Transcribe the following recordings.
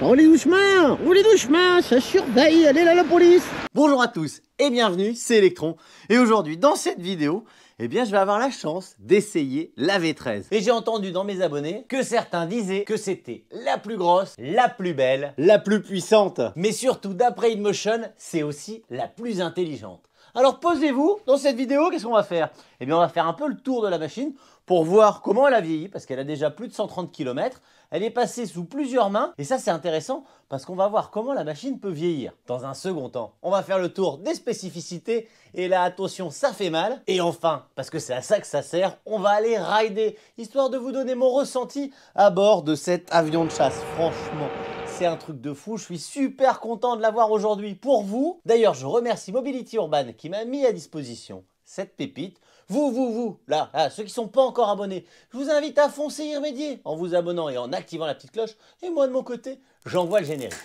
roulez doucement, ça surveille, elle est là la police. Bonjour à tous et bienvenue, c'est Electron. Et aujourd'hui, dans cette vidéo, je vais avoir la chance d'essayer la V13. Et j'ai entendu dans mes abonnés que certains disaient que c'était la plus grosse, la plus belle, la plus puissante. Mais surtout, d'après InMotion, c'est aussi la plus intelligente. Alors posez-vous, dans cette vidéo, qu'est-ce qu'on va faire? On va faire un peu le tour de la machine pour voir comment elle a vieilli, parce qu'elle a déjà plus de 130 km. Elle est passée sous plusieurs mains, et ça c'est intéressant, parce qu'on va voir comment la machine peut vieillir. Dans un second temps, on va faire le tour des spécificités, et là attention, ça fait mal. Et enfin, parce que c'est à ça que ça sert, on va aller rider, histoire de vous donner mon ressenti à bord de cet avion de chasse. Franchement, c'est un truc de fou, je suis super content de l'avoir aujourd'hui pour vous. D'ailleurs, je remercie Mobility Urban qui m'a mis à disposition cette pépite. Vous, là, ceux qui ne sont pas encore abonnés, je vous invite à foncer y remédier en vous abonnant et en activant la petite cloche. Et moi, de mon côté, j'envoie le générique.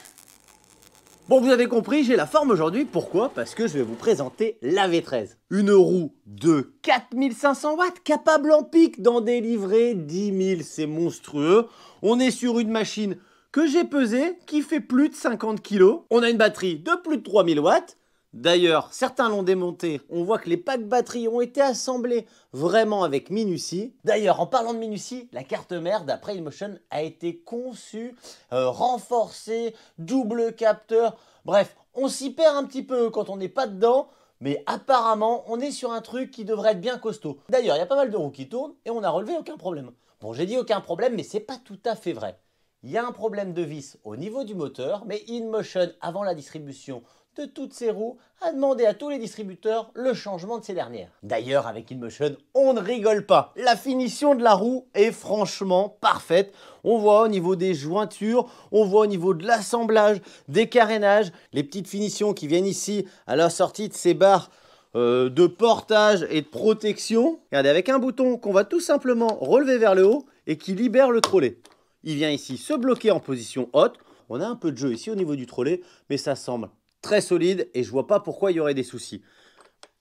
Bon, vous avez compris, j'ai la forme aujourd'hui. Pourquoi? Parce que je vais vous présenter la V13. Une roue de 4500 watts, capable en pic d'en délivrer 10 000. C'est monstrueux. On est sur une machine que j'ai pesée, qui fait plus de 50 kg. On a une batterie de plus de 3000 watts. D'ailleurs, certains l'ont démonté. On voit que les packs batteries ont été assemblés vraiment avec minutie. D'ailleurs, en parlant de minutie, la carte mère, d'après InMotion, a été conçue, renforcée, double capteur. Bref, on s'y perd un petit peu quand on n'est pas dedans. Mais apparemment, on est sur un truc qui devrait être bien costaud. D'ailleurs, il y a pas mal de roues qui tournent et on n'a relevé aucun problème. Bon, j'ai dit aucun problème, mais c'est pas tout à fait vrai. Il y a un problème de vis au niveau du moteur, mais InMotion, avant la distribution de toutes ces roues, a demandé à tous les distributeurs le changement de ces dernières. D'ailleurs, avec InMotion, on ne rigole pas. La finition de la roue est franchement parfaite. On voit au niveau des jointures, on voit au niveau de l'assemblage, des carénages, les petites finitions qui viennent ici à la sortie de ces barres de portage et de protection. Regardez, avec un bouton qu'on va tout simplement relever vers le haut et qui libère le trolley. Il vient ici se bloquer en position haute. On a un peu de jeu ici au niveau du trolley, mais ça semble très solide et je vois pas pourquoi il y aurait des soucis.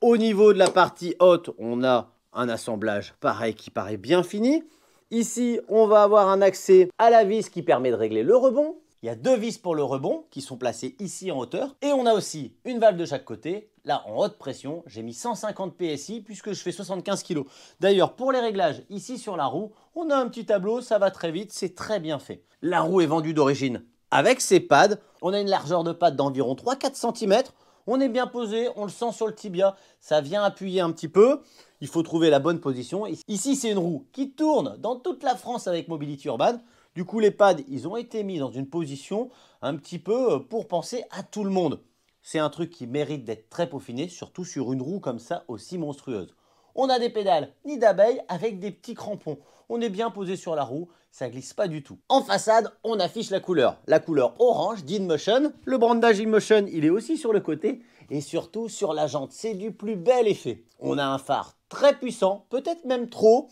Au niveau de la partie haute, on a un assemblage pareil qui paraît bien fini. Ici, on va avoir un accès à la vis qui permet de régler le rebond. Il y a deux vis pour le rebond qui sont placées ici en hauteur. Et on a aussi une valve de chaque côté. Là, en haute pression, j'ai mis 150 PSI puisque je fais 75 kg. D'ailleurs, pour les réglages, ici sur la roue, on a un petit tableau, ça va très vite, c'est très bien fait. La roue est vendue d'origine avec ses pads. On a une largeur de pads d'environ 3-4 cm. On est bien posé, on le sent sur le tibia. Ça vient appuyer un petit peu. Il faut trouver la bonne position. Ici, c'est une roue qui tourne dans toute la France avec Mobility Urban. Du coup, les pads, ils ont été mis dans une position un petit peu pour penser à tout le monde. C'est un truc qui mérite d'être très peaufiné, surtout sur une roue comme ça aussi monstrueuse. On a des pédales nid d'abeille avec des petits crampons. On est bien posé sur la roue, ça glisse pas du tout. En façade, on affiche la couleur orange d'InMotion. Le brandage InMotion, il est aussi sur le côté et surtout sur la jante. C'est du plus bel effet. On a un phare très puissant, peut-être même trop.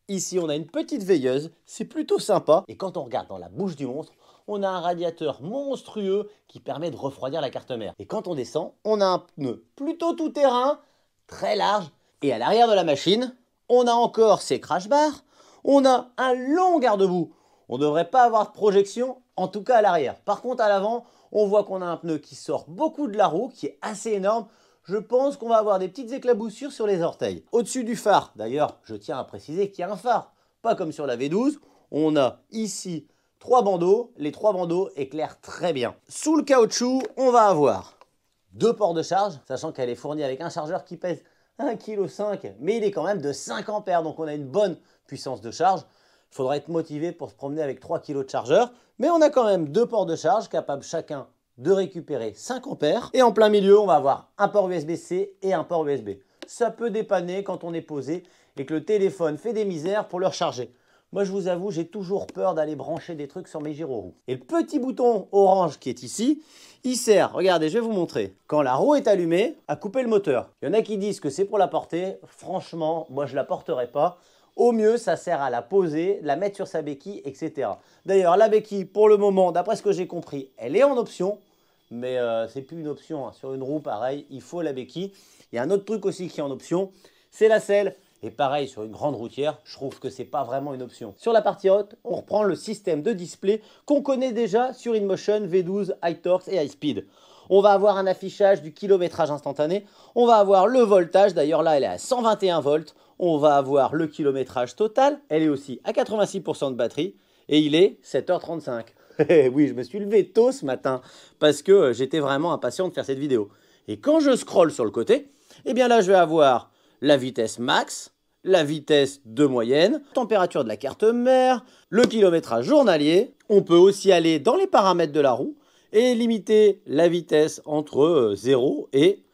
Ici, on a une petite veilleuse, c'est plutôt sympa. Et quand on regarde dans la bouche du monstre, on a un radiateur monstrueux qui permet de refroidir la carte mère. Et quand on descend, on a un pneu plutôt tout-terrain, très large. Et à l'arrière de la machine, on a encore ces crash bars. On a un long garde-boue. On ne devrait pas avoir de projection, en tout cas à l'arrière. Par contre, à l'avant, on voit qu'on a un pneu qui sort beaucoup de la roue, qui est assez énorme. Je pense qu'on va avoir des petites éclaboussures sur les orteils. Au-dessus du phare, d'ailleurs, je tiens à préciser qu'il y a un phare. Pas comme sur la V12, on a ici 3 bandeaux. Les 3 bandeaux éclairent très bien. Sous le caoutchouc, on va avoir 2 ports de charge, sachant qu'elle est fournie avec un chargeur qui pèse 1,5 kg, mais il est quand même de 5 ampères, donc on a une bonne puissance de charge. Il faudra être motivé pour se promener avec 3 kg de chargeur, mais on a quand même 2 ports de charge capables chacun de récupérer 5 ampères. Et en plein milieu, on va avoir un port USB-C et un port USB. Ça peut dépanner quand on est posé et que le téléphone fait des misères pour le recharger. Moi, je vous avoue, j'ai toujours peur d'aller brancher des trucs sur mes gyroroues. Et le petit bouton orange qui est ici, il sert, regardez, je vais vous montrer, quand la roue est allumée, à couper le moteur. Il y en a qui disent que c'est pour la porter. Franchement, moi, je ne la porterai pas. Au mieux, ça sert à la poser, la mettre sur sa béquille, etc. D'ailleurs, la béquille, pour le moment, d'après ce que j'ai compris, elle est en option. Mais c'est plus une option. Hein. Sur une roue, pareil, il faut la béquille. Il y a un autre truc aussi qui est en option, c'est la selle Et pareil, sur une grande routière, je trouve que c'est pas vraiment une option. Sur la partie haute, on reprend le système de display qu'on connaît déjà sur InMotion, V12, iTorx et iSpeed. On va avoir un affichage du kilométrage instantané. On va avoir le voltage. D'ailleurs, là, elle est à 121 volts. On va avoir le kilométrage total. Elle est aussi à 86% de batterie. Et il est 7h35. Oui, je me suis levé tôt ce matin parce que j'étais vraiment impatient de faire cette vidéo. Et quand je scrolle sur le côté, eh bien là, je vais avoir la vitesse max, la vitesse de moyenne, température de la carte mère, le kilométrage journalier. On peut aussi aller dans les paramètres de la roue et limiter la vitesse entre 0 et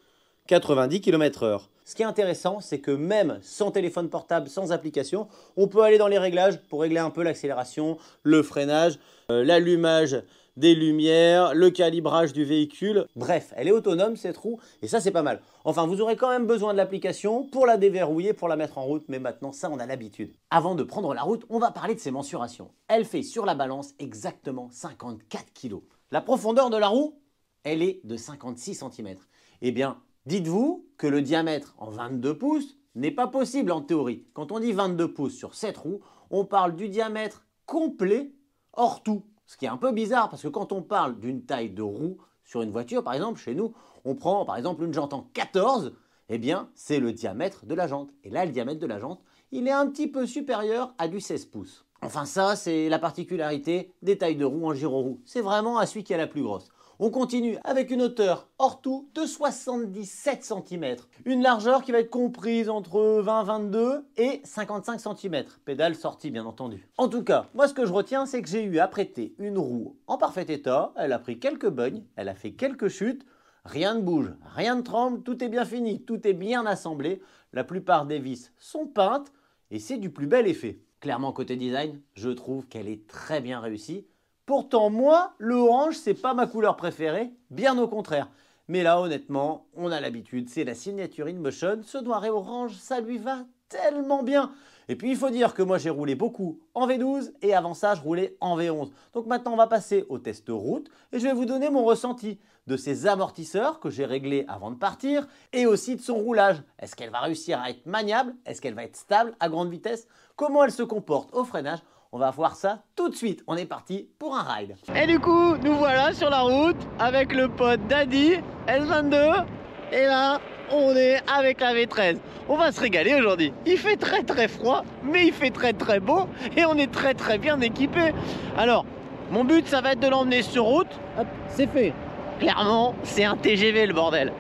90 km/h. Ce qui est intéressant, c'est que même sans téléphone portable, sans application, on peut aller dans les réglages pour régler un peu l'accélération, le freinage, l'allumage des lumières, le calibrage du véhicule. Bref, elle est autonome cette roue et ça c'est pas mal. Enfin, vous aurez quand même besoin de l'application pour la déverrouiller, pour la mettre en route, mais maintenant ça on a l'habitude. Avant de prendre la route, on va parler de ses mensurations. Elle fait sur la balance exactement 54 kg. La profondeur de la roue, elle est de 56 cm. Eh bien, dites-vous que le diamètre en 22 pouces n'est pas possible en théorie. Quand on dit 22 pouces sur cette roue, on parle du diamètre complet hors tout. Ce qui est un peu bizarre parce que quand on parle d'une taille de roue sur une voiture, par exemple, chez nous, on prend par exemple une jante en 14, eh bien, c'est le diamètre de la jante. Et là, le diamètre de la jante, il est un petit peu supérieur à du 16 pouces. Enfin, ça, c'est la particularité des tailles de roue en gyroroue. C'est vraiment à celui qui a la plus grosse. On continue avec une hauteur hors tout de 77 cm. Une largeur qui va être comprise entre 20, 22 et 55 cm. Pédale sortie bien entendu. En tout cas, moi ce que je retiens, c'est que j'ai eu à prêter une roue en parfait état. Elle a pris quelques bugnes, elle a fait quelques chutes. Rien ne bouge, rien ne tremble, tout est bien fini, tout est bien assemblé. La plupart des vis sont peintes et c'est du plus bel effet. Clairement côté design, je trouve qu'elle est très bien réussie. Pourtant, moi, le orange, c'est pas ma couleur préférée, bien au contraire. Mais là, honnêtement, on a l'habitude, c'est la signature InMotion. Ce noir et orange, ça lui va tellement bien. Et puis, il faut dire que moi, j'ai roulé beaucoup en V12 et avant ça, je roulais en V11. Donc maintenant, on va passer au test route et je vais vous donner mon ressenti de ces amortisseurs que j'ai réglés avant de partir et aussi de son roulage. Est-ce qu'elle va réussir à être maniable? Est-ce qu'elle va être stable à grande vitesse? Comment elle se comporte au freinage? On va voir ça tout de suite. On est parti pour un ride. Et du coup, nous voilà sur la route avec le pote Daddy S22. Et là, on est avec la V13. On va se régaler aujourd'hui. Il fait très froid, mais il fait très beau. Et on est très bien équipé. Alors, mon but, ça va être de l'emmener sur route. Hop, c'est fait. Clairement, c'est un TGV le bordel.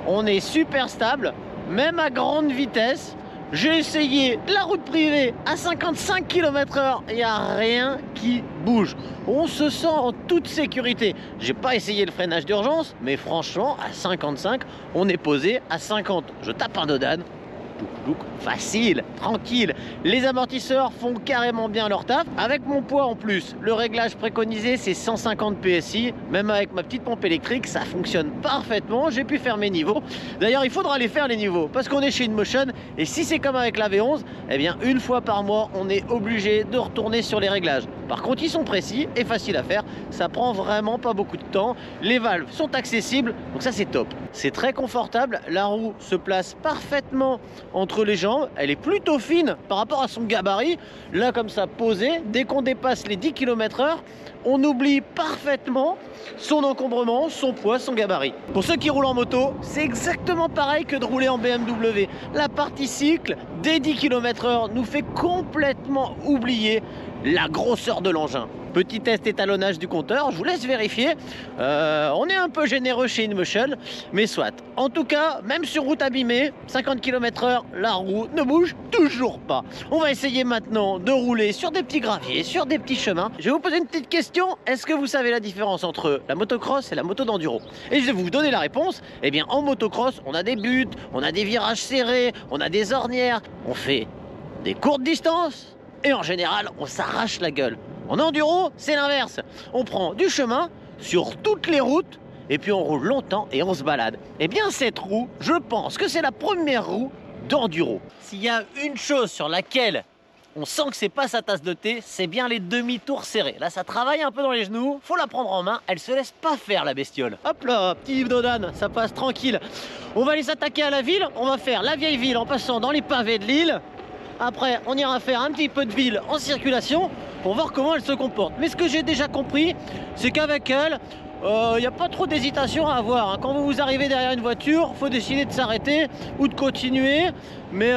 On est super stable, même à grande vitesse. J'ai essayé la route privée à 55 km/h, il n'y a rien qui bouge. On se sent en toute sécurité. J'ai pas essayé le freinage d'urgence, mais franchement, à 55, on est posé à 50. Je tape un dodane. Facile, tranquille. Les amortisseurs font carrément bien leur taf. Avec mon poids en plus, le réglage préconisé c'est 150 PSI. Même avec ma petite pompe électrique, ça fonctionne parfaitement. J'ai pu faire mes niveaux. D'ailleurs, il faudra les faire les niveaux parce qu'on est chez InMotion. Et si c'est comme avec la V11, eh bien une fois par mois, on est obligé de retourner sur les réglages. Par contre, ils sont précis et faciles à faire. Ça prend vraiment pas beaucoup de temps. Les valves sont accessibles, donc ça c'est top. C'est très confortable. La roue se place parfaitement entre les jambes, elle est plutôt fine par rapport à son gabarit. Là comme ça posé, dès qu'on dépasse les 10 km/h, on oublie parfaitement son encombrement, son poids, son gabarit. Pour ceux qui roulent en moto, c'est exactement pareil que de rouler en BMW. La partie cycle des 10 km/h nous fait complètement oublier la grosseur de l'engin. Petit test étalonnage du compteur, je vous laisse vérifier. On est un peu généreux chez InMotion, mais soit. En tout cas, même sur route abîmée, 50 km/h, la roue ne bouge toujours pas. On va essayer maintenant de rouler sur des petits graviers, sur des petits chemins. Je vais vous poser une petite question. Est-ce que vous savez la différence entre la motocross et la moto d'enduro? Et je vais vous donner la réponse. Eh bien, en motocross, on a des buts, on a des virages serrés, on a des ornières, on fait des courtes distances et en général, on s'arrache la gueule. En enduro, c'est l'inverse. On prend du chemin sur toutes les routes et puis on roule longtemps et on se balade. Eh bien, cette roue, je pense que c'est la première roue d'enduro. S'il y a une chose sur laquelle on sent que c'est pas sa tasse de thé, c'est bien les demi-tours serrés. Là, ça travaille un peu dans les genoux, faut la prendre en main, elle se laisse pas faire la bestiole. Hop là, petit Dodan, ça passe tranquille. On va aller s'attaquer à la ville, on va faire la vieille ville en passant dans les pavés de l'île. Après, on ira faire un petit peu de ville en circulation pour voir comment elle se comporte. Mais ce que j'ai déjà compris, c'est qu'avec elle, il n'y a pas trop d'hésitation à avoir. Quand vous arrivez derrière une voiture, il faut décider de s'arrêter ou de continuer. Mais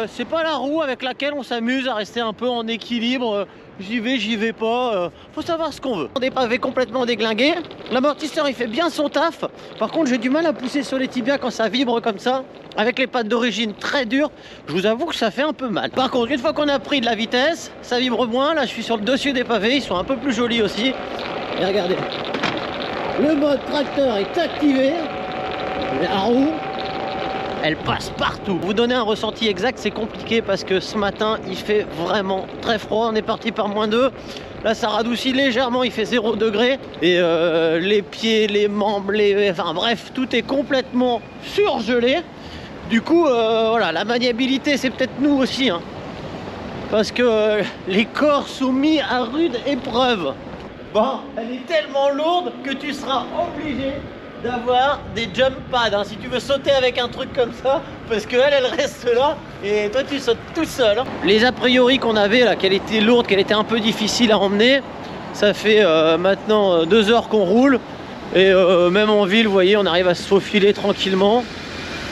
c'est pas la roue avec laquelle on s'amuse à rester un peu en équilibre. J'y vais pas. Faut savoir ce qu'on veut. Des pavés complètement déglingués. L'amortisseur il fait bien son taf. Par contre, j'ai du mal à pousser sur les tibias quand ça vibre comme ça. Avec les pattes d'origine très dures, je vous avoue que ça fait un peu mal. Par contre, une fois qu'on a pris de la vitesse, ça vibre moins. Là, je suis sur le dessus des pavés. Ils sont un peu plus jolis aussi. Et regardez. Le mode tracteur est activé. La roue, elle passe partout. Vous donner un ressenti exact, c'est compliqué parce que ce matin, il fait vraiment très froid. On est parti par -2. Là, ça radoucit légèrement, il fait 0 degré. Et les pieds, les membres, enfin bref, tout est complètement surgelé. Du coup, voilà, la maniabilité, c'est peut-être nous aussi. Hein, parce que les corps sont mis à rude épreuve. Bon, elle est tellement lourde que tu seras obligé d'avoir des jump pads hein, si tu veux sauter avec un truc comme ça, parce qu'elle, elle reste là et toi tu sautes tout seul. Hein. Les a priori qu'on avait là, qu'elle était lourde, qu'elle était un peu difficile à emmener, ça fait maintenant 2 heures qu'on roule et même en ville, vous voyez, on arrive à se faufiler tranquillement.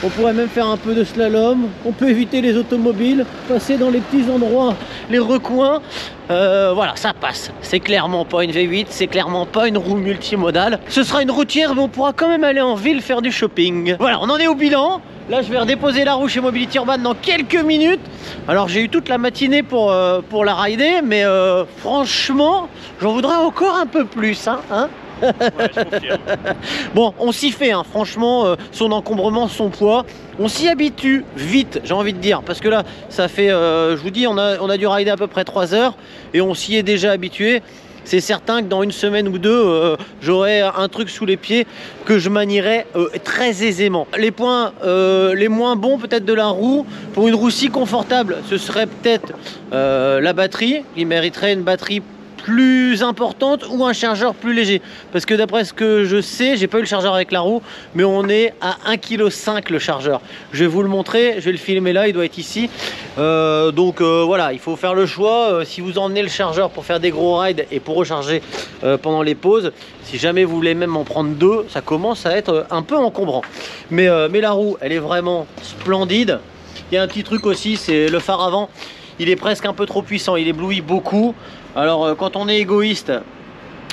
On pourrait même faire un peu de slalom, on peut éviter les automobiles, passer dans les petits endroits, les recoins. Voilà, ça passe. C'est clairement pas une V8, c'est clairement pas une roue multimodale. Ce sera une routière, mais on pourra quand même aller en ville faire du shopping. Voilà, on en est au bilan. Là, je vais redéposer la roue chez Mobility Urban dans quelques minutes. Alors, j'ai eu toute la matinée pour la rider, mais franchement, j'en voudrais encore un peu plus, hein. Ouais, je confirme. Bon, on s'y fait, hein. Franchement, son encombrement, son poids, on s'y habitue vite, j'ai envie de dire, parce que là, ça fait, je vous dis, on a dû rider à peu près 3 heures et on s'y est déjà habitué. C'est certain que dans une semaine ou deux, j'aurai un truc sous les pieds que je manierai très aisément. Les points les moins bons peut-être de la roue, pour une roue si confortable, ce serait peut-être la batterie. Il mériterait une batterie plus importante ou un chargeur plus léger, parce que d'après ce que je sais, j'ai pas eu le chargeur avec la roue, mais on est à 1,5 kg le chargeur. Je vais vous le montrer, je vais le filmer là, il doit être ici. Donc voilà, il faut faire le choix. Si vous emmenez le chargeur pour faire des gros rides et pour recharger pendant les pauses, si jamais vous voulez même en prendre 2, ça commence à être un peu encombrant. Mais la roue, elle est vraiment splendide. Il y a un petit truc aussi, c'est le phare avant. Il est presque un peu trop puissant, il éblouit beaucoup. Alors quand on est égoïste,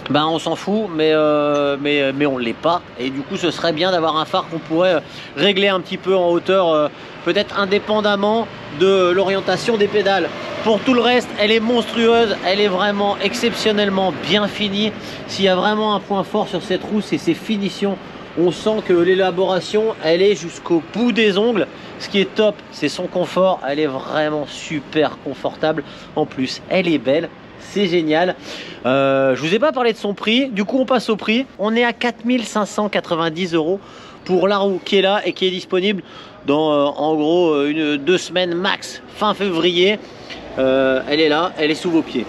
ben on s'en fout, mais on l'est pas. Et du coup, ce serait bien d'avoir un phare qu'on pourrait régler un petit peu en hauteur, peut-être indépendamment de l'orientation des pédales. Pour tout le reste, elle est monstrueuse, elle est vraiment exceptionnellement bien finie. S'il y a vraiment un point fort sur cette roue, c'est ses finitions. On sent que l'élaboration, elle est jusqu'au bout des ongles. Ce qui est top, c'est son confort. Elle est vraiment super confortable. En plus, elle est belle. C'est génial. Je vous ai pas parlé de son prix. Du coup, on passe au prix. On est à 4 590 € pour la roue qui est là et qui est disponible dans en gros 2 semaines max. Fin février. Elle est là, elle est sous vos pieds.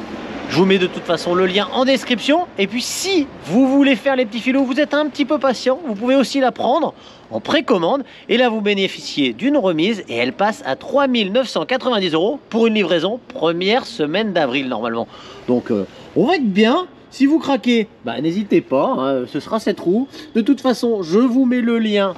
Je vous mets de toute façon le lien en description. Et puis si vous voulez faire les petits filous, vous êtes un petit peu patient, vous pouvez aussi la prendre en précommande. Et là, vous bénéficiez d'une remise et elle passe à 3 990 € pour une livraison première semaine d'avril normalement. Donc on va être bien. Si vous craquez, bah, n'hésitez pas, hein, ce sera cette roue. De toute façon, je vous mets le lien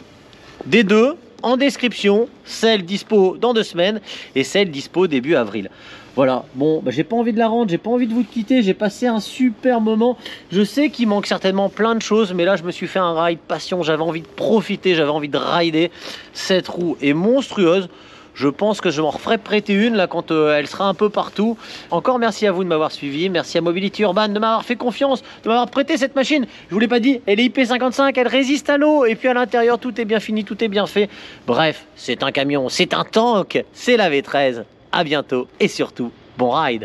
des deux en description. Celle dispo dans 2 semaines et celle dispo début avril. Voilà, bon, bah, j'ai pas envie de la rendre, j'ai pas envie de vous quitter, j'ai passé un super moment. Je sais qu'il manque certainement plein de choses, mais là je me suis fait un ride passion, j'avais envie de profiter, j'avais envie de rider. Cette roue est monstrueuse. Je pense que je m'en referai prêter une là quand elle sera un peu partout. Encore merci à vous de m'avoir suivi, merci à Mobility Urban de m'avoir fait confiance, de m'avoir prêté cette machine. Je vous l'ai pas dit, elle est IP55, elle résiste à l'eau et puis à l'intérieur tout est bien fini, tout est bien fait. Bref, c'est un camion, c'est un tank, c'est la V13. À bientôt et surtout, bon ride!